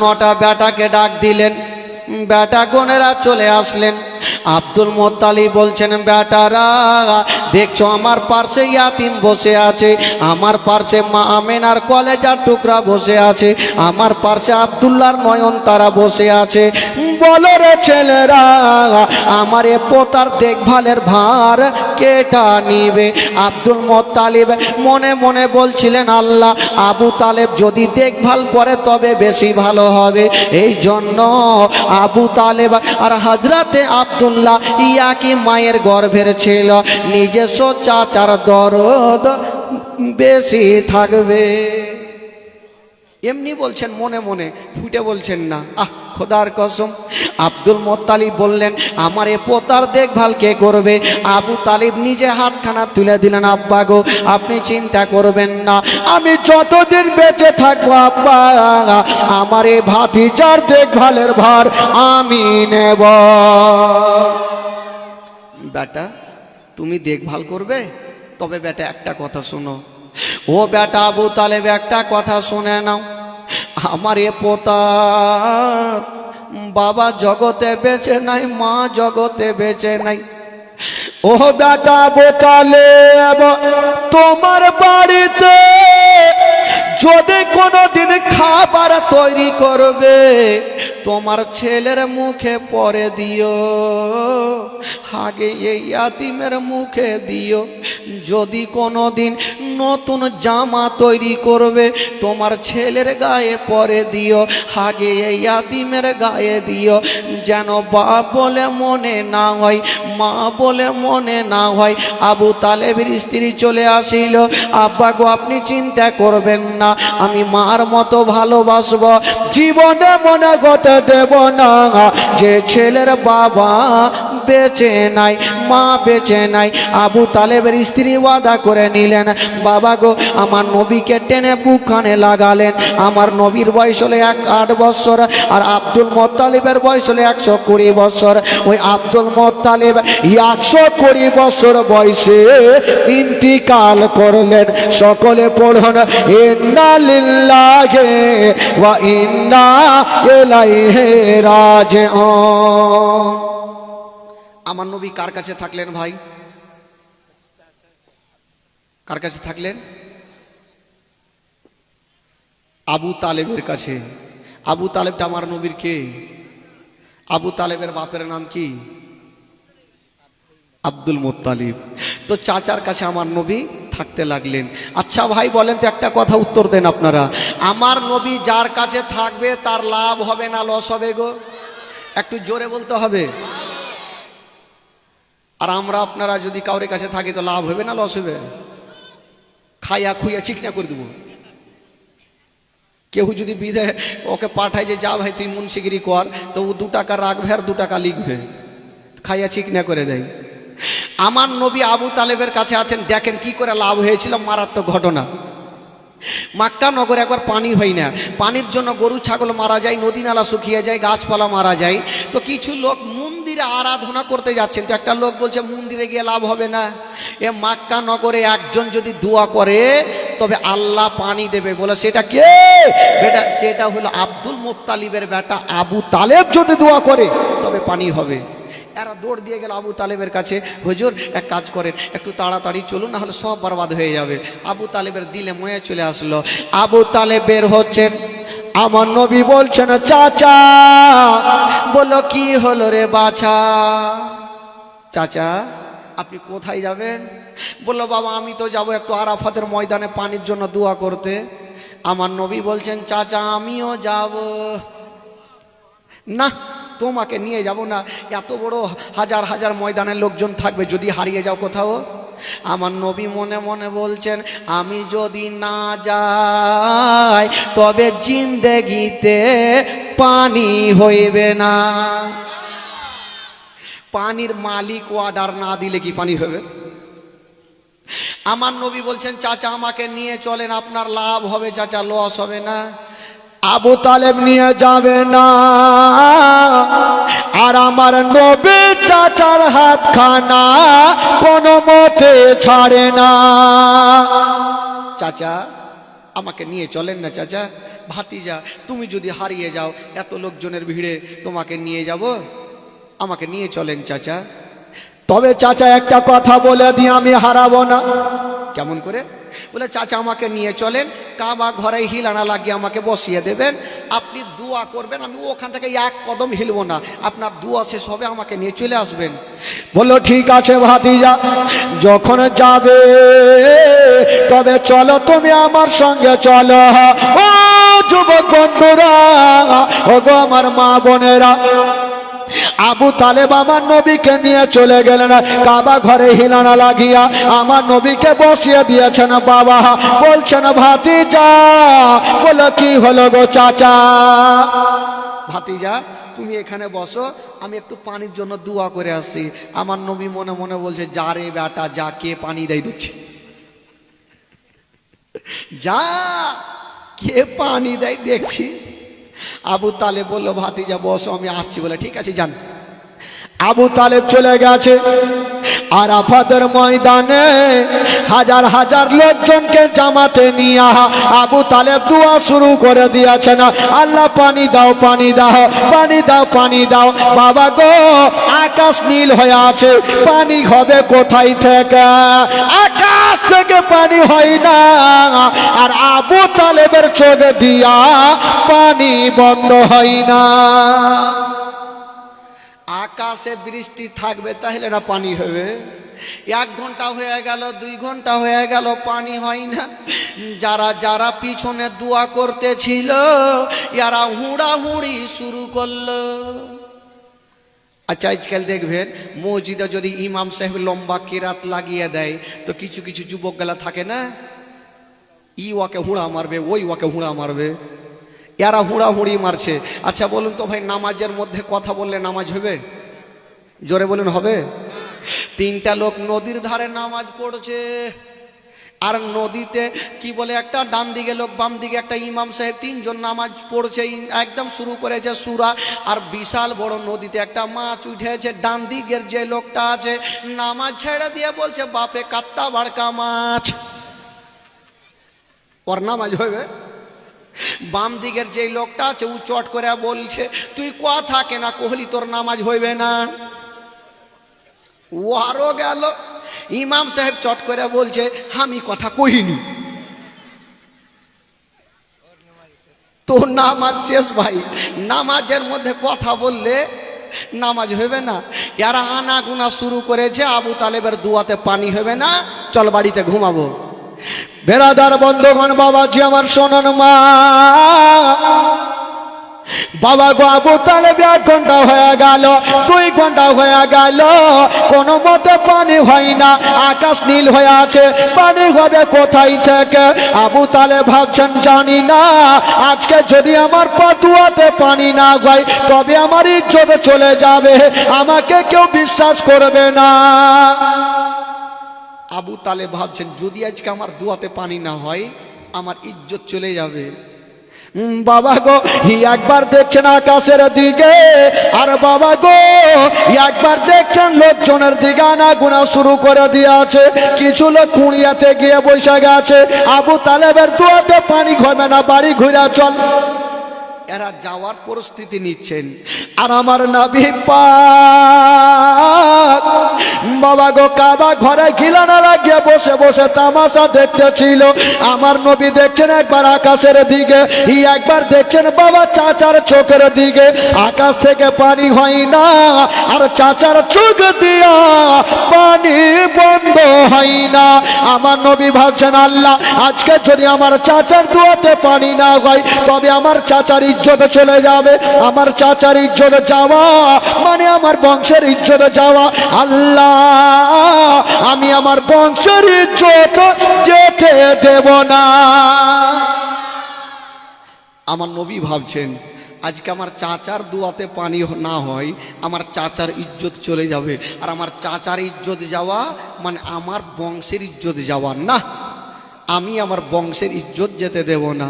নটা বেটাকে ডাক দিলেন, বেটা গনেরা চলে আসলেন। আব্দুল মোত্তালিব বলছেন, বেটারা দেখছো আমার পার্শ্বে ইয়াতিম বসে আছে, আমার পার্শ্বে মা আমেনার কলেজার টুকরা বসে আছে, আমার পার্শ্বে আব্দুল্লাহর নয়নতারা বসে আছে। বলো রে ছেলেরা, আমার এ পোতার দেখভালের ভার কেটা নিবে? আব্দুল মোত্তালিব মনে মনে বলছিলেন, আল্লাহ, আবু তালেব যদি দেখভাল করে তবে বেশি ভালো হবে। এই জন্য আবু তালেব আর হযরতে আব্দুল্লাহ ইয়াকি মায়ের গর্ভের ছিল, নিজস্ব চাচার দরদ বেশি থাকবে। এমনি বলছেন, মনে মনে, ফুটে বলছেন না। খোদার কসম। আব্দুল মোত্তালিব বললেন, আমার এ পোতার দেখভাল কে করবে? আবু তালিব নিজে হাতখানা তুলে দিলেন, আব্বা গো, আপনি চিন্তা করবেন না, আমি যতদিন বেঁচে থাকবো আব্বা, আমার এ ভাতিজার দেখভালের ভার আমি নেব। বেটা, তুমি দেখভাল করবে? তবে বেটা একটা কথা শোনো। ও বেটা আবু তালেব, একটা কথা শুনে নাও, আমার এ পোতা বাবা জগতে বেঁচে নাই, মা জগতে বেঁচে নাই। ও বেটা আবু তালেব, তোমার বাড়িতে যদি কোনোদিন খাবার তৈরি করবে, তোমার ছেলের মুখে পরে দিও, আগে এই ইয়াতিমের মুখে দিও। যদি কোনোদিন নতুন জামা তৈরি করবে, তোমার ছেলের গায়ে পরে দিও, আগে এই ইয়াতিমের গায়ে দিও, যেন বাপ বলে মনে না হয়, মা বলে মনে না হয়। আবু তালেবের স্ত্রী চলে আসিল, আব্বা গো, আপনি চিন্তা করবেন না, আমি মার মতো ভালোবাসব, জীবনে মনে করতে দেব না যে ছেলের বাবা বেঁচে নাই, মা বেঁচে নাই। আবু তালেবের স্ত্রী ওয়াদা করে নিলেন, বাবা গো, আমার নবীকে টেনে বুকখানে লাগালেন। আমার নবীর বয়স হলে 8 বছর, আর আব্দুল মোত্তালিবের বয়স হলে 120 বছর। ওই আব্দুল মোত্তালিব 120 বছর বয়সে ইন্তিকাল করলেন। সকলে পড়ুন, ইন্না লিল্লাহি ওয়া ইন্না ইলাইহি রাজিউন। আমার নবী কার কাছে থাকলেন ভাই? কার কাছে থাকলেন? আবু তালেবের কাছে। আবু তালেবটা আমার নবীর কে? আবু তালেবের বাপের নাম কি? আব্দুল মোত্তালিব। তো চাচার কাছে আমার নবী থাকতে লাগলেন। আচ্ছা ভাই বলেন তো, একটা কথা উত্তর দেন আপনারা, আমার নবী যার কাছে থাকবে তার লাভ হবে না লস হবে গো? একটু জোরে বলতে হবে। আর আমরা আপনারা যদি কাউরের কাছে থাকি তো লাভ হবে না লস হবে? খাইয়া খুইয়া চিকনা করে দেবো। কেউ যদি বিধে ওকে পাঠায় যে যা ভাই তুই মুন্সিগিরি কর, তো ও 2 টাকা রাখবে আর 2 টাকা লিখবে, খাইয়া চিকনা করে দেয়। আমার নবী আবু তালেবের কাছে আছেন, দেখেন কি করে লাভ হয়েছিল, মারাত্মক ঘটনা। মক্কা নগরে একবার পানি হয় না, পানির জন্য গরু ছাগল মারা যায়, নদী নালা শুকিয়ে যায়, গাছপালা মারা যায়। তো কিছু লোক মন্দিরে আরাধনা করতে যাচ্ছেন, তো একটা লোক বলছে মন্দিরে গিয়ে লাভ হবে না, এ মক্কা নগরে একজন যদি দোয়া করে তবে আল্লাহ পানি দেবে। বলে সেটা কে? বেটা সেটা হলো আব্দুল মোত্তালিবের বেটা আবু তালেব, যদি দোয়া করে তবে পানি হবে। এরা দৌড় দিয়ে গেল আবু তালেবের কাছে, হুজুর এক কাজ করেন, একটু তাড়াতাড়ি চলুন, না হলে সব বরবাদ হয়ে যাবে। আবু তালেবের দিলে ময়ে চলে আসলো। আবু তালেব বের হচ্ছেন, আমার নবী বলছেন, চাচা। বললো কি হলো রে বাছা? চাচা আপনি কোথায় যাবেন? বললো বাবা আমি তো যাব একটু আরাফাতের ময়দানে পানির জন্য দোয়া করতে। আমার নবী বলছেন, চাচা আমিও যাব। না, তোমাকে নিয়ে যাব না, এত বড় হাজার হাজার ময়দানের লোকজন থাকবে, যদি হারিয়ে যাও কোথাও। আমার নবী মনে মনে বলছেন, আমি যদি না যাই তবে জিন্দেগিতে পানি হইবে না। পানির মালিক অর্ডার না দিলে কি পানি হবে? আমার নবী বলছেন, চাচা আমাকে নিয়ে চলেন, আপনার লাভ হবে চাচা, লস হবে না। আবু তালেব নিয়ে যাবে না, আর আমার নবী চাচার হাতখানা কোনো মতে ছাড়ে না। চাচা আমাকে নিয়ে চলেন না চাচা। ভাতিজা তুমি যদি হারিয়ে যাও এত লোকজনের ভিড়ে তোমাকে নিয়ে যাব, আমাকে নিয়ে চলেন চাচা। তবে চাচা একটা কথা বলে দিই, আমি হারাবো না। কেমন করে? বলে চাচা আমাকে নিয়ে চলেন, কাবা ঘরে হিলানা লাগিয়ে আমাকে বসিয়ে দেবেন, আপনি দোয়া করবেন, আমি ওখান থেকে এক কদম হিলবো না, আপনার দোয়া শেষ হবে আমাকে নিয়ে চলে আসবেন। বললো ঠিক আছে ভাতিজা, যখন যাবে তবে চলো তুমি আমার সঙ্গে চলো। ও যুবক বন্ধুরা, ও গো আমার মা বোনেরা, আবু তালেব আমার নবীকে নিয়ে চলে গেলেন কাবা ঘরে হিলানা লাগিয়া, আমার নবীকে বসিয়ে দিয়েছেন। বাবা বলছেন ভাতিজা, বলো কি হলো গো চাচা? ভাতিজা তুমি এখানে বসো, আমি একটু পানির জন্য দোয়া করে আসি। আমার নবী মনে মনে বলছে, যা রে বেটা যা, কে পানি দেয় দিচ্ছে, যা কে পানি দেয় দেখছি। আবু তালেব বললো ভাতিজা বসো, আমি আসছি। বলে ঠিক আছে যান। আবু তালেব চলে গেছে আরাফাতের ময়দানে, হাজার হাজার লোকজনকে জামাতে নিয়ে আবু তালেব দোয়া শুরু করে দিয়েছেন, আল্লাহ পানি দাও পানি দাও পানি দাও পানি দাও। বাবা গো আকাশ নীল হয়ে আছে, পানি হবে কোথায় থেকে? আকাশ থেকে পানি হয় না, আর আবু তালেবের চোখ দিয়া পানি বন্ধ হয় না। আকাশে বৃষ্টি থাকবে তাহলে না পানি হবে? 1 ঘন্টা হয়ে গেল, 2 ঘন্টা হয়ে গেল, পানি হয় না। যারা যারা পিছনে দোয়া করতেছিল এরা হুড়াহুড়ি শুরু করলো। আচ্ছা আজকাল দেখবেন মসজিদে যদি ইমাম সাহেব লম্বা কিরাত লাগিয়ে দেয় তো কিছু কিছু যুবক গেলা থাকে না, ই ওকে হুড়া মারবে, ওই ওকে হুড়া মারবে, এরা হুড়াহুড়ি মারছে। আচ্ছা বলুন তো ভাই, নামাজের মধ্যে কথা বললে নামাজ হবে? জোরে বলুন হবে? 3টা লোক নদীর ধারে নামাজ পড়ছে, আর নদীতে কি বলে একটা ডান দিকে লোক বাম দিকে একটা ইমাম সাহেব, 3 জন নামাজ পড়ছে, একদম শুরু করেছে সূরা। আর বিশাল বড় নদীতে একটা মাছ উঠেছে, ডান দিকের যে লোকটা আছে নামাজ ছেড়ে দিয়ে বলছে বাপরে কাত্তা বাড়কা মাছ, ওর নামাজ হবে? বাম দিকের যে লোকটা আছে ও চট করে বলছে তুই কথা কেনা কহলি তোর নামাজ হইবে না। ও আরো গেল, ইমাম সাহেব চট করে বলছে আমি কথা কহিনি, তোর নামাজ শেষ ভাই। নামাজের মধ্যে কথা বললে নামাজ হবে না। এরা আনা গুনা শুরু করেছে, আবু তালেবের দুয়াতে পানি হবে না, চল বাড়িতে ঘুমাবো। বেরাদার বন্ধুগণ, বাবাজি আমার শোনেন মা, বাবা গো আবু তালেব 1 ঘন্টা হয়ে গেল, 2 ঘন্টা হয়ে গেল, কোনো মতে পানি হয় না, আকাশ নীল হয়ে আছে, পানি হবে কোথায় থেকে? আবু তালেব ভাবছেন জানি না, আজকে যদি আমার পাতুয়াতে পানি না হয় তবে আমার ইজ্জত চলে যাবে, আমাকে কেউ বিশ্বাস করবে না। আবু তালেব ভাবছেন যদি আজকে আমার দুয়াতে পানি না হয় আমার ইজ্জত চলে যাবে। বাবা গো একবার দেখছেন আকাশের দিকে, আর বাবা গো একবার দেখছেন লোকজনের দিকে আনা গুনা শুরু করে দিয়েছে। কিছু লোক কুড়িয়াতে গিয়ে বসে গেছে, আবু তালেবের দুয়াতে পানি হবে না, বাড়ি ঘুরে চল। এরা যাওয়ার প্রস্তুতি নিচ্ছেন, আর আমার নবী পাক বাবা গো কাবা ঘরে খিলানা লাগিয়ে বসে বসে তামাশা দেখতেছিল। আমার নবী দেখছেন একবার আকাশের দিকে, একবার দেখছেন বাবা চাচার চোখের দিকে, আকাশ থেকে পানি হয় না, আর চাচার চোখ দিয়া পানি বন্ধ হয় না। আমার নবী ভাবছেন আল্লাহ আজকে যদি আমার চাচার দুয়াতে পানি না হয় তবে আমার চাচার ইজ্জত চলে যাবে, আমার চাচার ইজ্জত যাওয়া মানে আমার বংশের ইজ্জত যাওয়া। আল্লাহ আমি আমার বংশের ইজ্জত যেতে দেব না। আমার নবী ভাবছেন আজকে আমার চাচার দুয়াতে পানি না হয় আমার চাচার ইজ্জত চলে যাবে, আর আমার চাচার ইজ্জত যাওয়া মানে আমার বংশের ইজ্জত যাওয়া, না আমি আমার বংশের ইজ্জত যেতে দেব না।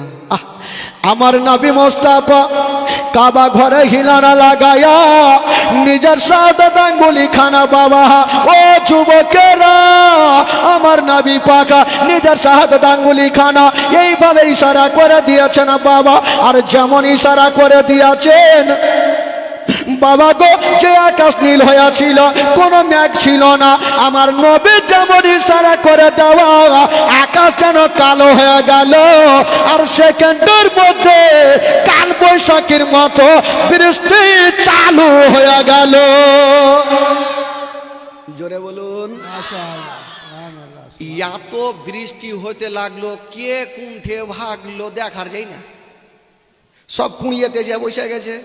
আমার নবী মোস্তাফা কাবা ঘরে হিলানা লাগায়া নিজের শাহাদাত আঙ্গুলি খানা বাবা। ও যুবকেরা, আমার নবী পাক নিজের শাহাদাত আঙ্গুলি খানা এইভাবে ইশারা করে দিয়েছেন বাবা। আর যেমন ইশারা করে দিয়েছেন বাবা গো, যে আকাশ নীল হয়েছিল, কোনো মেঘ ছিল না, আমার নবী যেমন ইশারা করে দেওয়া আকাশ যেন কালো হয়ে গেল। আর সেকেন্ডের মধ্যে কাল বৈশাখীর মতো বৃষ্টি চালু হয়ে গেল। জোরে বলুন এত বৃষ্টি হতে লাগলো, কে কুণ্ঠে ভাগলো দেখার যাই না, সব কুঁড়িয়েতে যে বসে গেছে।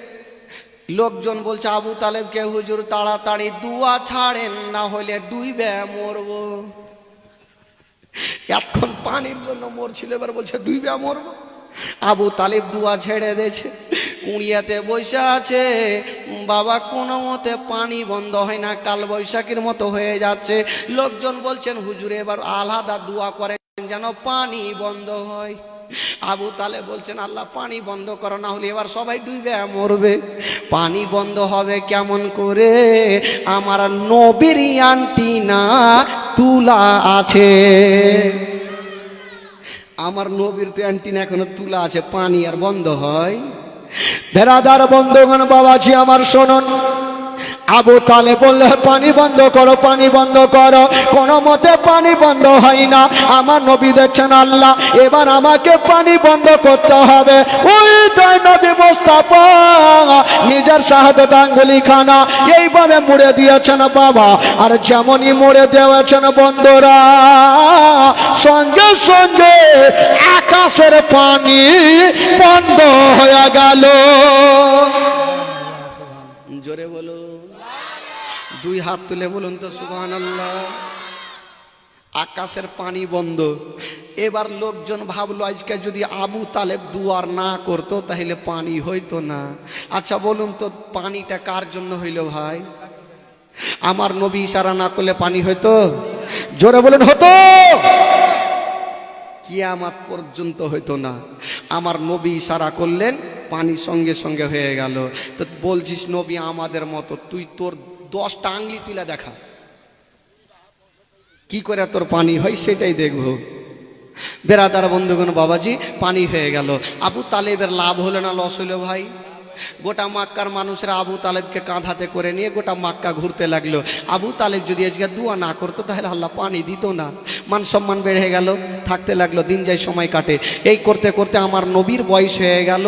লোকজন বলছে আবু তালেবকে হুজুর তাড়াতাড়ি দুয়া ছাড়েন, না হলে ডুইবে মরবো। এতক্ষণ পানির জন্য মরছিল, এবার বলছে ডুইবে মরবো। আবু তালেব দুয়া ছেড়ে দিয়েছে, কুঁড়িয়াতে বসে আছে বাবা। কোনো মতে পানি বন্ধ হয় না, কাল বৈশাখীর মতো হয়ে যাচ্ছে। লোকজন বলছেন হুজুর এবার আলাদা দোয়া করেন যেন পানি বন্ধ হয়। আবু তালেব বলছেন আল্লাহ পানি বন্ধ করো, না হলে এবার সবাই ডুবে মরবে। পানি বন্ধ হবে কেমন করে? আমার নবীর অ্যান্টিনা তুলা আছে, আমার নবীর তো অ্যান্টিনা এখনো তুলা আছে, পানি আর বন্ধ হয়? বেরাদার বন্ধুগণ, বাবাজি আমার শুনুন, আবু তালেব বললে পানি বন্ধ করো, পানি বন্ধ করো। কোনো মতে পানি বন্ধ হয় না। আমার নবী দেখছেন আল্লাহ এবার আমাকে পানি বন্ধ করতে হবে। ওই তাই নবী মুস্তাফা নিজের শাহাদাত আঙ্গুলি খানা এইভাবে মুড়ে দিয়েছেন বাবা। আর যেমনই মুড়ে দিয়েছেন বন্ধুরা, সঙ্গে সঙ্গে আকাশের পানি বন্ধ হয়ে গেল। জোরে বলো, দুই হাত তুলে বলুন তো সুবহানাল্লাহ। আকাশের পানি বন্ধ। এবার লোকজন ভাবলো আজকে যদি আবু তালেব দুয়ার না করতো তাহলে পানি হইতো না। আচ্ছা বলুন তো পানিটা কার জন্য হইল ভাই? আমার নবী ইশারা না করলে পানি হইতো? জোরে বলুন হতো? কিয়ামত পর্যন্ত হইতো না। আমার নবী ইশারা করলেন, পানি সঙ্গে সঙ্গে হয়ে গেল। তো বলছিস নবী আমাদের মতো, তুই তোর 10টা আঙ্গুলি তুলে দেখা, কি করে তোর পানি হয় সেটাই দেখবো। বেরাদার বন্ধুগণ বাবাজি, পানি হয়ে গেল। আবু তালেবের লাভ হলো না লস হলো ভাই? গোটা মক্কার মানুষরা আবু তালেবকে কাঁধাতে করে নিয়ে গোটা মক্কা ঘুরতে লাগলো। আবু তালেব যদি আজকে দোয়া না করতো তাহলে আল্লাহ পানি দিত না। মান সম্মান বেড়ে গেল, থাকতে লাগলো, দিন যায় সময় কাটে। এই করতে করতে আমার নবীর বয়স হয়ে গেল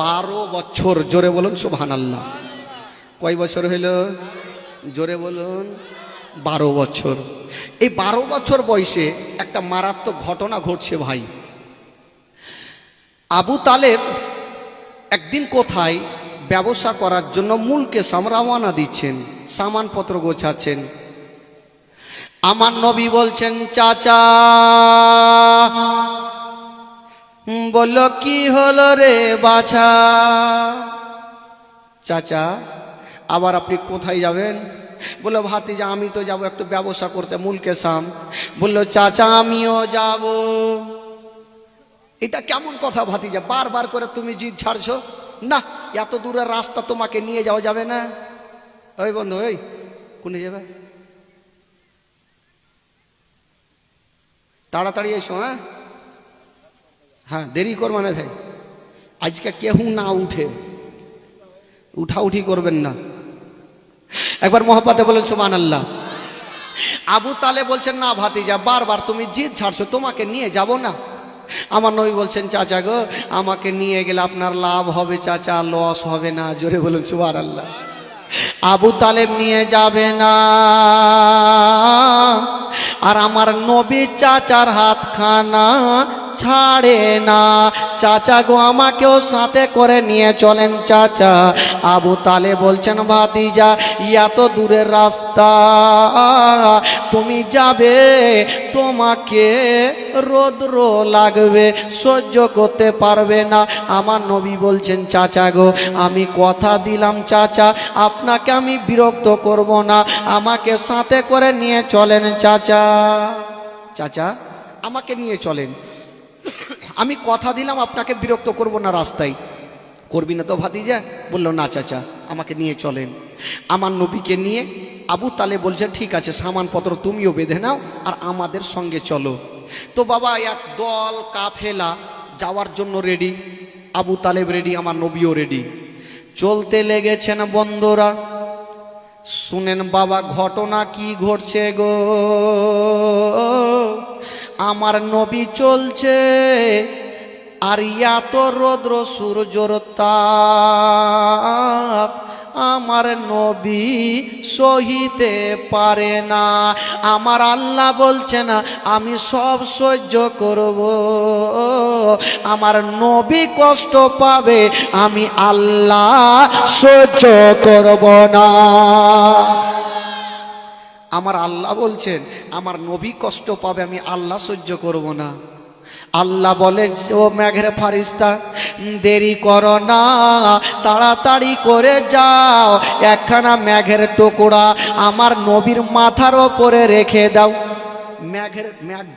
12 বছর। জোরে বলুন সুবহানাল্লাহ। কয় বছর হইল? জোরে বলুন 12 বছর। এই 12 বছর বয়সে একটা মারাত্মক ঘটনা ঘটছে ভাই। আবু তালেব একদিন কোথায় ব্যবসা করার জন্য মুলকে রওনা দিচ্ছেন, সামানপত্র গোছাচ্ছেন। আমার নবী বলছেন চাচা। বলল কি হলো রে বাছা? চাচা আবার আপনি কোথায় যাবেন? বললো ভাতিজা আমি তো যাব একটু ব্যবসা করতে মুলকে শাম। বললো চাচা আমিও যাব। এটা কেমন কথা ভাতিজা, বারবার করে তুমি জিদ ছাড়ছো না? এত দূরের রাস্তা তোমাকে নিয়ে যাওয়া যাবে না। ওই বন্ধু, ওই কোনে যাবে? তাড়াতাড়ি এসো। হ্যাঁ হ্যাঁ, দেরি করবে না ভাই। আজকে কেউ না উঠে, উঠাউঠি করবেন না। একবার মহব্বতে বলেন সুবহানাল্লাহ। আবু তালেব বলছেন না ভাতিজা, বারবার তুমি জিদ ছাড়ছো, তোমাকে নিয়ে যাব না। আমার নবী বলছেন চাচা গো আমাকে নিয়ে গেলে আপনার লাভ হবে চাচা, লস হবে না। জোরে বলুন সুবহানাল্লাহ। আবু তালেব নিয়ে যাবে না। আর আমার নবী চাচার হাতখানা ছাড়ে না। চাচা গো আমাকেও সাথে করে নিয়ে চলেন চাচা। আবু তালেব বলছেন ভাতিজা এত দূরের রাস্তা তুমি যাবে, তোমাকে রৌদ্র লাগবে, সহ্য করতে পারবে না। আমার নবী বলছেন চাচা গো আমি কথা দিলাম চাচা আপনাকে আমি বিরক্ত করব না, আমাকে সাথে করে নিয়ে চলেন চাচা। চাচা আমাকে নিয়ে চলেন, আমি কথা দিলাম আপনাকে বিরক্ত করব না রাস্তায়। করবি না তো ভাতিজা? বললো না চাচা, আমাকে নিয়ে চলেন। আমার নবীকে নিয়ে আবু তালেব বলছে ঠিক আছে, সামানপত্র তুমিও বেঁধে নাও আর আমাদের সঙ্গে চলো। তো বাবা এক দল কাফেলা যাওয়ার জন্য রেডি, আবু তালেব রেডি, আমার নবীও রেডি। চলতে লেগেছেন বন্ধুরা। শুনেন বাবা ঘটনা কি ঘটছে গো। আমার নবী চলছে আর এত রৌদ্র সূর্যর তাপ আমার নবী সহিতে পারে না। আমার আল্লাহ বলছে না আমি সব সহ্য করব, আমার নবী কষ্ট পাবে, আমি আল্লাহ সহ্য করব না। আমার আল্লাহ বলছেন আমার নবী কষ্ট পাবে, আমি আল্লাহ সহ্য করব না। আল্লাহ বলেন ও মেঘের ফারিস্তা দেরি করো না, তাড়াতাড়ি করে যাও, একখানা মেঘের টুকরা আমার নবীর মাথার ওপরে রেখে দাও। মেঘ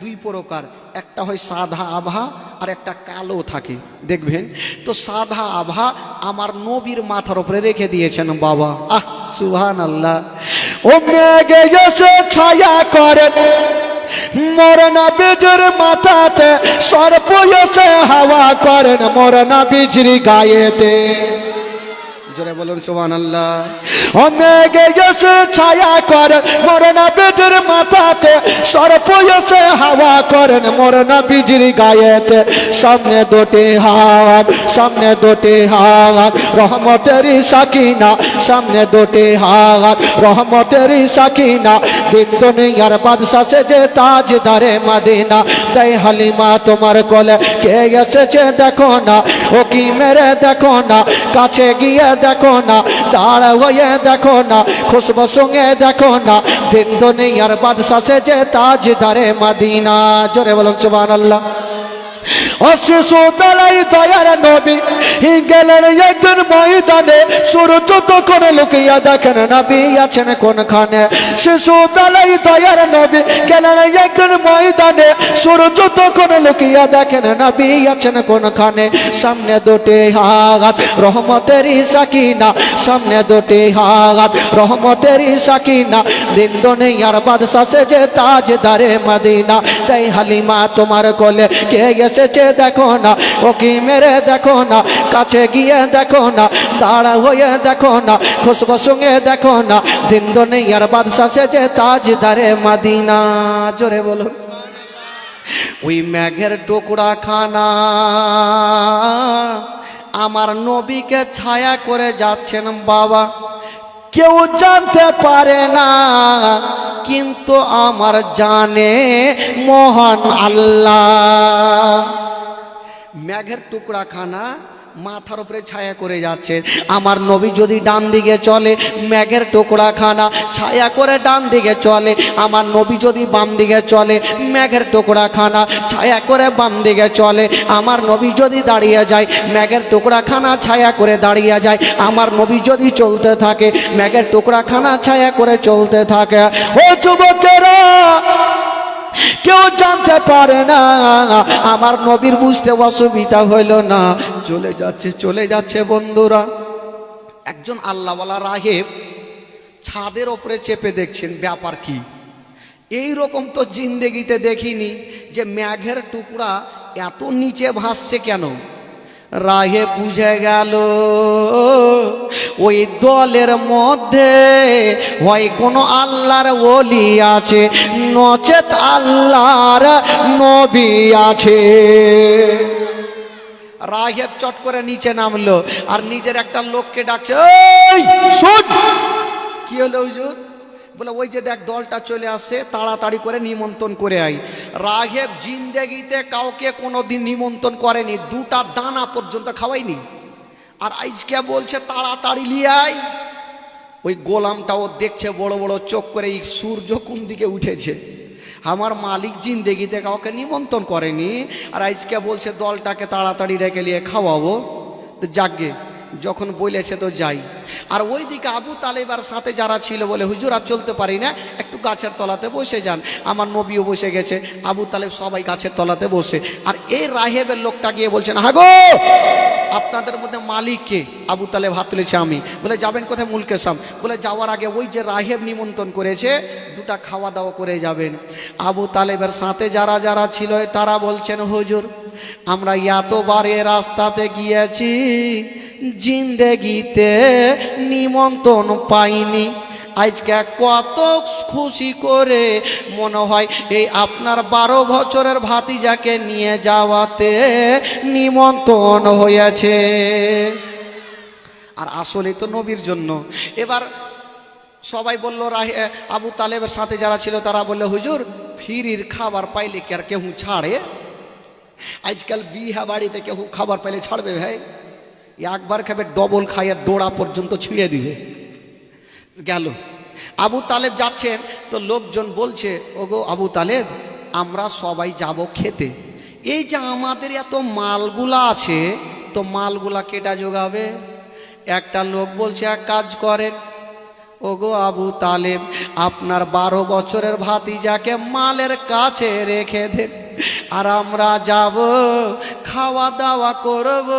দুই প্রকার, একটা হয় সাদা আভা আর একটা কালো থাকে দেখবেন। তো সাদা আভা আমার নবীর মাথার উপরে রেখে দিয়েছেন বাবা। আহ সুবহানাল্লাহ। ও মেঘে এসে ছায়া করে মোর নবীর মাথাতে, সর্প এসে হাওয়া করেন মোর নবীর গায়েতে। জোরে বলুন সুবহানাল্লাহ। ও মেঘে এসে ছায়া করে মোর নবীর মাথাতে, সর্প এসে হাওয়া করেন মোর নবীর গায়েতে। সামনে দুটি হাত, সামনে দুটি হাত রহমতের সাকিনা, সামনে দুটি হাত রহমতের সাকিনা। দিন দুনিয়ার বাদশা সেজে তাজদারে মদিনা, তাই হালিমা তোমার কোলে কে এসেছে দেখো না, ও কি মেরে দেখো না, কাছে গিয়ে দেখো না, দাঁড়া হয়ে দেখো না, খুশবু সঙ্গে দেখো না, দিন দুনিয়ার বাদশা সেজে তাজদারে মদিনা। জোরে বলুন সুবহানাল্লাহ। অশেষ বেলায় দয়ার নবী গেলেন একদিন ময়দানে, সূর্য তখন লুকিয়ে দেখেন নবী আছেন কোনখানে। শিশু বেলায় দয়ার নবী গেলেন একদিন ময়দানে, সূর্য তখন লুকিয়ে দেখেন নবী আছেন কোনখানে। সামনে দুটি হাত রহমতের সাকিনা, সামনে দুটি হাত রহমতের সাকিনা। দিন দুনিয়ার বাদশা সেজে তাজদারে মদিনা, তাই হালিমা তোমার কোলে কে এসেছে দেখো না, ও কি মেরে দেখো না, কাছে গিয়ে দেখো না, দাঁড়া হয়ে দেখো না, খুশবু সঙ্গে দেখো না, দিন দুনিয়ার বাদশা সেজে তাজদারে মদিনা। জোরে বলুন। ওই মেঘের টুকরা খানা আমার নবীকে ছায়া করে যাচ্ছেন বাবা, কেউ জানতে পারে না, কিন্তু আমার জানে মহান আল্লাহ। মেঘের টুকরা খানা মাথার উপরে ছায়া করে যাচ্ছে। আমার নবী যদি ডান দিকে চলে, মেঘের টুকরা খানা ছায়া করে ডান দিকে চলে। আমার নবী যদি বাম দিকে চলে, মেঘের টুকরা খানা ছায়া করে বাম দিকে চলে। আমার নবী যদি দাঁড়িয়ে যায়, মেঘের টুকরা খানা ছায়া করে দাঁড়িয়ে যায়। আমার নবী যদি চলতে থাকে, মেঘের টুকরা খানা ছায়া করে চলতে থাকে। ও যুবকেরা, কেউ জানতে পারে না, আমার নবীর বুঝতে অসুবিধা হইল না, চলে যাচ্ছে চলে যাচ্ছে। বন্ধুরা, একজন আল্লাহওয়ালা রাহেব ছাদের ওপরে চেপে দেখছেন ব্যাপার কি। এই রকম তো জিন্দেগিতে দেখিনি যে মেঘের টুকরা এত নিচে ভাসছে কেন। রাহে বুঝে গেল ওই দলের মধ্যে হয় কোনো আল্লাহর ওলি আছে, নচেত আল্লাহর নবী আছে। রাহেব চট করে নিচে নামলো আর নিজের একটা লোককে ডাকছে, এই শুন। কি হলো হুজুর? বলে ওই যে দেখ দলটা চলে আসছে, তাড়াতাড়ি করে নিমন্ত্রণ করে আই। রাহেব জিন্দেগিতে কাউকে কোনোদিন নিমন্ত্রণ করেনি, দুটা দানা পর্যন্ত খাওয়াইনি, আর আজকে বলছে তাড়াতাড়ি নিয়ে আই। ওই গোলামটাও দেখছে বড় বড় চোখ করে, এই সূর্য কোন দিকে উঠেছে। আমার মালিক জিন্দেগিতে কাউকে নিমন্ত্রণ করেনি, আর আজকে বলছে দলটাকে তাড়াতাড়ি রেখে নিয়ে খাওয়াবো। তো যাগে, যখন বলেছে তো যাই। আর ওইদিকে আবু তালেবার সাথে যারা ছিল বলে, হুজুর আর চলতে পারি না, একটু গাছের তলাতে বসে যান। আমার নবীও বসে গেছে, আবু তালেব সবাই গাছের তলাতে বসে। আর এই রাহেবের লোকটা গিয়ে বলছেন, হাগো আপনাদের মধ্যে মালিক কে? আবু তালেব হাত তুলেছে আমি। বলে যাবেন কোথায়? মুলকেসাম। বলে যাওয়ার আগে ওই যে রাহেব নিমন্ত্রণ করেছে দুটা খাওয়া দাওয়া করে যাবেন। আবু তালেবের সাথে যারা যারা ছিল তারা বলছেন হুজুর আমরা এতবার এ রাস্তাতে গিয়েছি জিন্দেগিতে নিমন্ত্রণ পাইনি, আজকে কত খুশি করে মনে হয় এই আপনার 12 বছরের ভাতিজাকে নিয়ে যাওয়াতে নিমন্ত্রণ হয়েছে। আর আসলে তো নবীর জন্য। এবার সবাই বলল, আবু তালেবের সাথে যারা ছিল তারা বললো হুজুর ফিরির খাবার পাইলে কি আর কেউ ছাড়ে? আজকাল বিহা বাড়িতে কেউ খাবার পাইলে ছাড়বে ভাই? একবার খাবে ডবল খাইয়ে ডোড়া পর্যন্ত ছিঁড়ে দিবে। গেল আবু তালেব যাচ্ছেন তো লোকজন বলছে ওগো আবু তালেব আমরা সবাই যাব খেতে, এই যে আমাদের এত মালগুলা আছে তো মালগুলা কেটা যোগাবে? একটা লোক বলছে এক কাজ করেন ওগো আবু তালেব আপনার 12 বছরের ভাতিজাকে মালের কাছে রেখে দেন, আর আমরা যাব খাওয়া দাওয়া করব,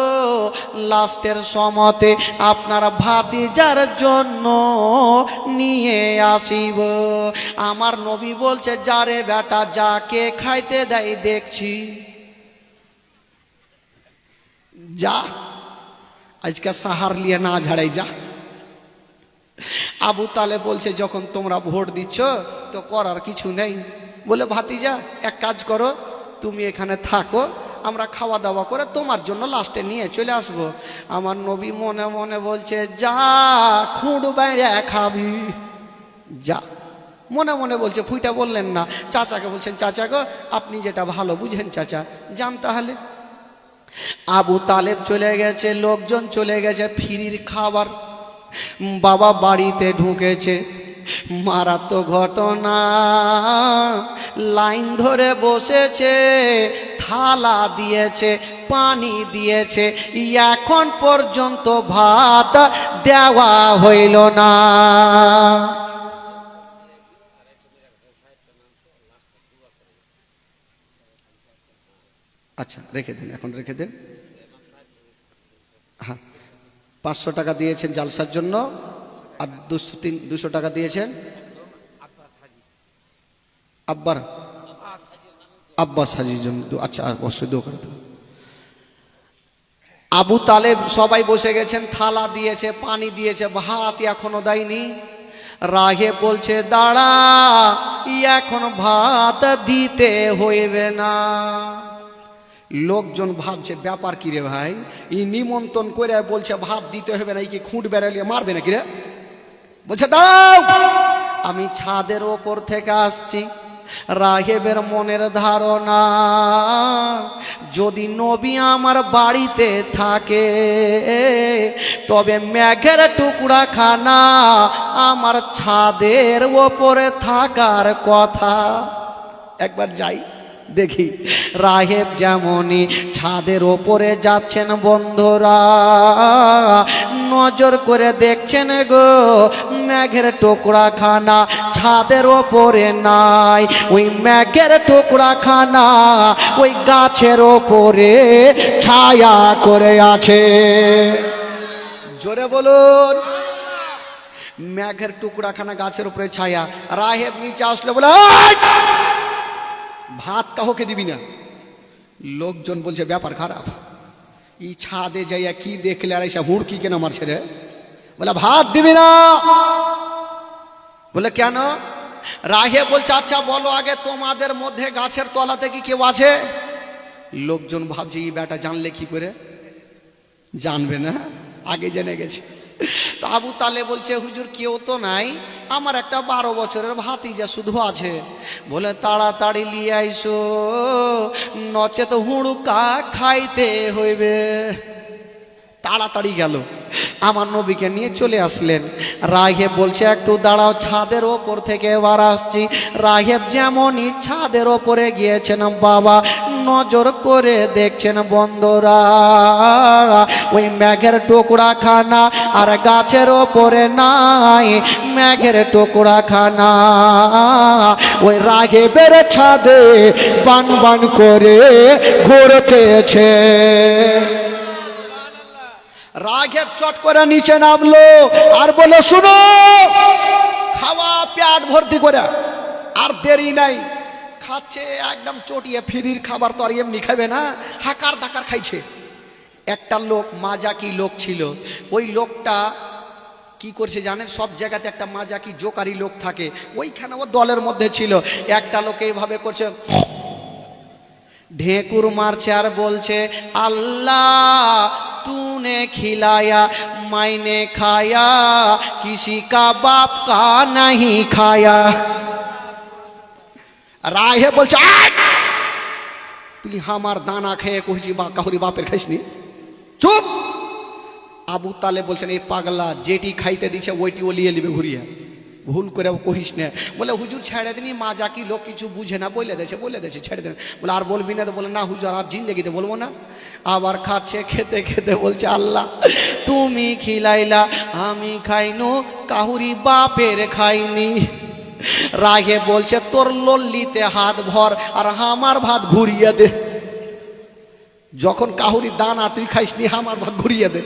লাস্টের সময়তে আপনার ভাতিজার জন্য নিয়ে আসিব। আমার নবী বলছে যারে বেটা যাকে খাইতে দেয় দেখছি, যা আজকে সাহার লিয়ে না ঝাড়াই যা। আবু তালেব বলছে যখন তোমরা ভোট দিচ্ছ তো করার কিছু নেই। বলে ভাতিজা এক কাজ করো তুমি এখানে থাকো, আমরা খাওয়া দাওয়া করে তোমার জন্য লাস্টে নিয়ে চলে আসবো। আমার নবী মনে মনে বলছে যা খুঁড় বাইরে খাবি যা, মনে মনে বলছে, ফুইটা বললেন না। চাচাকে বলছেন চাচা গো আপনি যেটা ভালো বুঝেন চাচা যান তাহলে। আবু তালেব চলে গেছে, লোকজন চলে গেছে ফিরির খাবার। বাবা বাড়িতে ঢুকেছে, মারাত্মক ঘটনা, লাইন ধরে বসেছে, থালা দিয়েছে, পানি দিয়েছে, এখন পর্যন্ত ভাত দেওয়া হইল না। আচ্ছা রেখে দেন, এখন রেখে দেন। হ্যাঁ 500 টাকা দিয়েছেন জালসার জন্য, আর 200 টাকা দিয়েছেন আব্বাস হাজির জন্য। আচ্ছা অবশ্যই দোয়া করে। আবু তালেব সবাই বসে গেছেন, থালা দিয়েছে, পানি দিয়েছে, ভাত এখনো দেয়নি। রাহে বলছে দাঁড়া এখন ভাত দিতে হইবে না। লোকজন ভাবছে ব্যাপার কি রে ভাই, ই নিমন্ত্রণ করে বলছে ভাত দিতে হবে না, কি খুঁট বেড়ালিয়ে মারবে নাকি রে? বলছে দাঁড়াও আমি ছাদের ওপর থেকে আসছি। রাহেবের মনের ধারণা যদি নবী আমার বাড়িতে থাকে তবে মেঘের টুকরা খানা আমার ছাদের ওপরে থাকার কথা। একবার যাই দেখি। রাহেব যেমনই ছাদের ওপরে যাচ্ছেন বন্ধুরা নজর করে দেখছেন গো মেঘের টুকরা খানা ছাদের ওপরে নাই, ওই মেঘের টুকরা খানা ওই গাছের ওপরে ছায়া করে আছে। জোরে বলুন, মেঘের টুকরা খানা গাছের উপরে ছায়া। রাহেব নিচে আসলে বলে ভাত কাউকে দিবি না। লোকজন বলছে ব্যাপার খারাপ, ই ছাদে যাইয়া কি দেখলে আর এসে হুড়কি কেন মারছে রে? বলে ভাত দিবি না। বলে কেন? রাহে বলছে আচ্ছা বলো আগে তোমাদের মধ্যে গাছের তলাতে কি কেউ আছে? লোকজন ভাবছে এই বেটা জানলে কি করে? জানবে না, আগে জেনে গেছে। তো আবু তালেব বলছে হুজুর কেউ তো নাই, আমার একটা 12 বছরের ভাতিজা শুধু আছে। বলে তাড়াতাড়ি লিয়ে আইসো নচেত হুড়কা খাইতে হইবে। তাড়াতাড়ি গেল, আমার নবীকে নিয়ে চলে আসলেন। রাহেব বলছে একটু দাঁড়াও, ছাদের ওপর থেকে এবার আসছি। রাহেব যেমনই ছাদের ওপরে গিয়েছেন বাবা নজর করে দেখছেন বন্ধুরা ওই মেঘের টুকরা খানা আর গাছের ওপরে নাই, মেঘের টুকরা খানা ওই রাহেবের ছাদে বান বান করে ঘুরতেছে। রাঘব চট করে নিচে নামলো আর বলে, শুনো, খাওয়া পেট ভর্তি করে, আর দেরি নাই। খাচ্ছে একদম চটিয়ে, ফ্রির খাবার তো আর এমনি খাবে না, হাকার দাকার খাইছে। একটা লোক, মাজাকি লোক ছিল, ওই লোকটা কি করছে জানেন, সব জায়গাতে একটা মাজাকি জোকারি লোক থাকে, ওইখানে ও দলের মধ্যে ছিল। একটা লোক এইভাবে করছে, ঢেকুর মারছে আর বলছে, আল্লাহ तूने खिलाया मैंने खाया किसी का बाप का नहीं खाया। রাহে বলছে, তুই আমার দানা খেয়ে কইছি বা কাহুরি বাপের খাইসনি, চুপ। আবু তালেব বলছেন, এই পাগলা যেটি খাইতে দিছে ওইটি ও লিয়ে নিবে ঘুরিয়া, ভুল করে কহিস না। বলে, হুজুর ছেড়ে দিনি, মা যা কি লোক কিছু বুঝে না, বলে দিয়েছে ছেড়ে দেন। বলে, আর বলবি না? তো বলে, না হুজুর আর জিন্দেগিতে বলবো না। আবার খাচ্ছে, খেতে খেতে বলছে, আল্লাহ তুমি খিলাইলা আমি খাইনু, কাহুরি বাপের খাইনি। রাগে বলছে, তোর লল্লিতে হাত ভর আর আমার ভাত ঘুরিয়ে দে। যখন কাহুরি দানা তুই খাইসনি, আমার ভাত ঘুরিয়ে দে।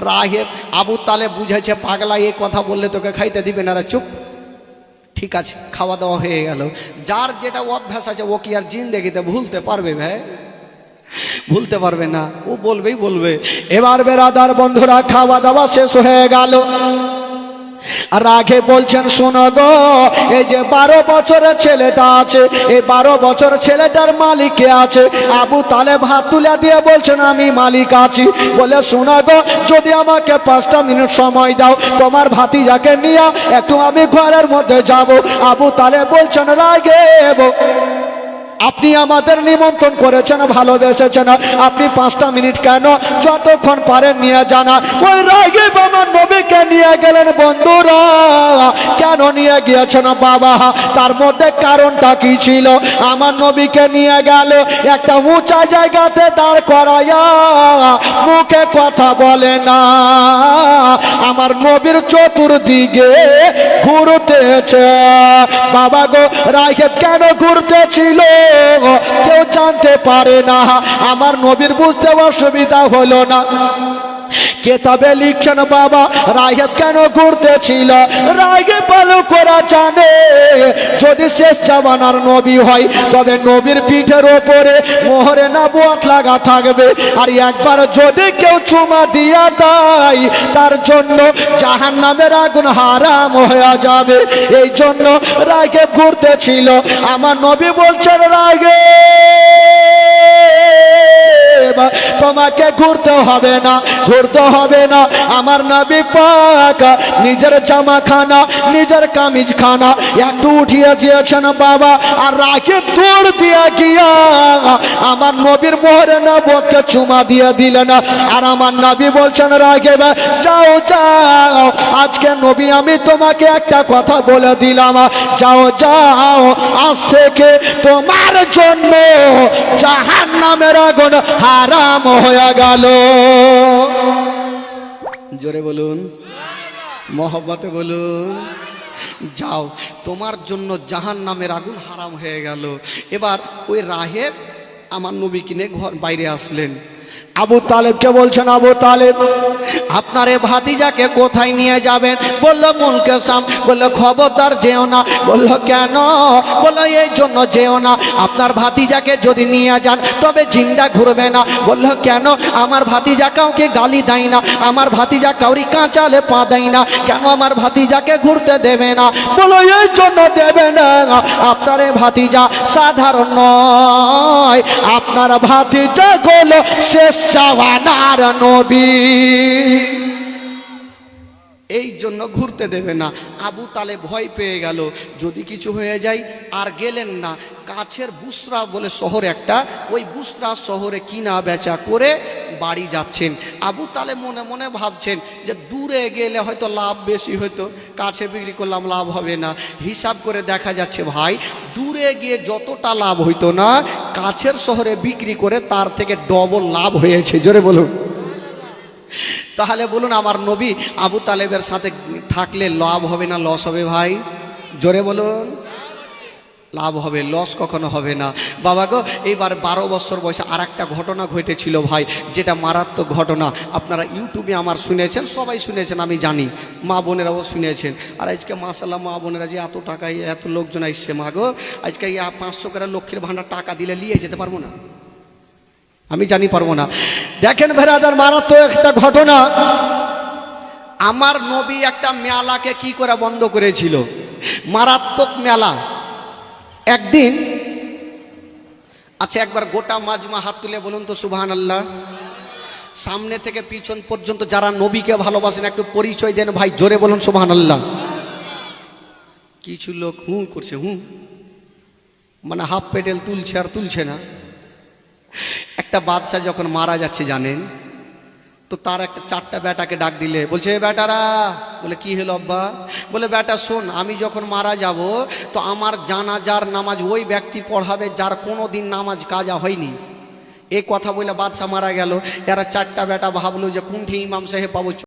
রাহেব আবু তালেব বুঝেছে, পাগলা এই কথা বললে তোকে খাইতে দিবে না, চুপ। ঠিক আছে, খাওয়া দাওয়া হয়ে গেল। যার যেটা অভ্যাস আছে ও কি আর জিন্দেগিতে ভুলতে পারবে ভাই? ভুলতে পারবে না, ও বলবে। এবার বেরাদার বন্ধুরা, খাওয়া দাওয়া শেষ হয়ে গেল। রাগে বলছেন, শোনো গো, এই যে 12 বছরের ছেলেটা আছে, এই 12 বছর ছেলেটার মালিক কে আছে? আবু তালেব হাত তুলে দিয়ে বলছেন, আমি মালিক আছি। বলে, শোনো গো, যদি আমাকে 5টা মিনিট সময় দাও, তোমার ভাতিজাকে নিয়ে একটু আমি ঘরের মধ্যে যাব। আবু তালেব বলছেন, রাগেব, আপনি আমাদের নিমন্ত্রণ করেছেন, ভালোবেসেছেন, আপনি 5টা মিনিট কেন, যতক্ষণ পারেন নিয়ে জানা। ওই রাগেব আমার নবীকে নিয়ে গেলেন। বন্ধুরা, কেন নিয়ে গিয়েছেন বাবা? তার মধ্যে কারণটা কি ছিল? আমার নবীকে নিয়ে গেল একটা উঁচা জায়গাতে দাঁড় করাইয়া, মুখে কথা বলে না, আমার নবীর চতুর্দিকে ঘুরতেছে। বাবা গো, রাগেব কেন ঘুরতেছিল কেউ জানতে পারে না। আমার নবীর বুঝতে অসুবিধা হলো না। কেতাবে লিখছেন, বাবা রাগেব কেন ঘুরতেছিল? রাগেব ভালো করে জানে, যদি শেষ জামানার নবী হয় তবে নবীর পিঠের ওপরে মোহরে নবুয়ত লাগা থাকবে, আর একবার যদি কেউ চুমা দিয়া দেয় তার জন্য জাহান্নামের আগুন হারাম হয়ে যাবে। এই জন্য রাগেব ঘুরতেছিল। আমার নবী বলছেন, রাগেব তোমাকে ঘুরতে হবে না, ঘুরতে হবে না। আমার নবী পাক নিজের জামা খানা, নিজের কামিজ খানা একটু উঠিয়ে দিয়েছেন বাবা, আর রাগেব দৌড় দিয়ে গিয়া আমার নবীর মোহরে নবুয়তকে চুমা দিয়ে দিলেন। আর আমার নবী বলছেন, রাগেব যাও যাও, আজকে নবী আমি তোমাকে একটা কথা বলে দিলাম, যাও যাও, আজ থেকে তোমার জন্য জাহান্নামের আগুন হারাম হয়ে গেল। জোরে বলুন, মহব্বতে বলুন, যাও, তোমার জন্য জাহান্নামের আগুন হারাম হয়ে গেল। এবার ওই রাহেব আমার নবী কিনে ঘর বাইরে আসলেন। আবু তালেবকে বলছেন, আবু তালেব আপনার এ ভাতিজাকে কোথায় নিয়ে যাবেন? বলল, মুলকে শাম। বলল, খবরদার যেও না। বলল, কেন? বলল, এই জন্য যেও না, আপনার ভাতিজাকে যদি নিয়ে যান তবে জিন্দা ঘুরবে না। বলল, কেন? আমার ভাতিজা কাউকে গালি দেয় না, আমার ভাতিজা কাউরি কাঁচালে পা দেয় না, কেন আমার ভাতিজাকে ঘুরতে দেবে না? বলল, এই জন্য দেবে না, আপনার এ ভাতিজা সাধারণ নয়, আপনার ভাতিজা হলো শেষ জামানার নবী, এই জন্য ঘুরতে দেবে না। আবু তালেব ভয় পেয়ে গেল, যদি কিছু হয়ে যায়। আর গেলেন না। কাছের বুসরা বলে শহর একটা, ওই বুসরা শহরে কিনা বেচা করে বাড়ি যাচ্ছেন। আবু তালেব মনে মনে ভাবছেন যে দূরে গেলে হয়তো লাভ বেশি হতো, কাছে বিক্রি করলাম লাভ হবে না। হিসাব করে দেখা যাচ্ছে ভাই, দূরে গিয়ে যতটা লাভ হইতো না, কাছের শহরে বিক্রি করে তার থেকে ডবল লাভ হয়েছে। জোরে বলুন। তাহলে বলুন, আমার নবী আবু তালেবের সাথে থাকলে লাভ হবে না লস হবে ভাই? জোরে বলুন, লাভ হবে, লস কখনো হবে না। বাবা গো, এইবার 12 বছর বয়সে আর একটা ঘটনা ঘটেছিল ভাই, যেটা মারাত্মক ঘটনা। আপনারা ইউটিউবে আমার শুনেছেন, সবাই শুনেছেন, আমি জানি, মা বোনেরাও শুনেছেন। আর আজকে মাশাআল্লাহ মা বোনেরা যে এত টাকায় এত লোকজন আসছে, মা গো আজকে 500 করে লক্ষ্মীর ভাণ্ডার টাকা দিলে নিয়ে যেতে পারবো না, আমি জানি পারবো না। দেখেন ভেরাদার, মারাত্মক একটা ঘটনা। আমার নবী একটা মেলাকে কি করে বন্ধ করেছিল, মারাত্মক মেলা। একদিন, আচ্ছা একবার গোটা মাজমা হাত তুলে বলুন তো সুবহানাল্লাহ। সামনে থেকে পিছন পর্যন্ত যারা নবীকে ভালোবাসেন একটু পরিচয় দেন ভাই, জোরে বলুন সুবহানাল্লাহ। কিছু লোক হু করছে, হু মানে হাফ পেডেল তুলছে আর তুলছে না। একটা বাদশা যখন মারা যাচ্ছে জানেন তো, তার একটা 4টা বেটাকে ডাক দিলে বলছে, এ বেটারা, বলে কি হলো আব্বা? বলে বেটা শোন, আমি যখন মারা যাব তো আমার জানাজার নামাজ ওই ব্যক্তি পড়াবে যার কোনো দিন নামাজ কাজা হয়নি। এই কথা বলে বাদশা মারা গেল। এরা 4টা বেটা ভাবলো যে কোনটি ইমাম সাহেব পাবো,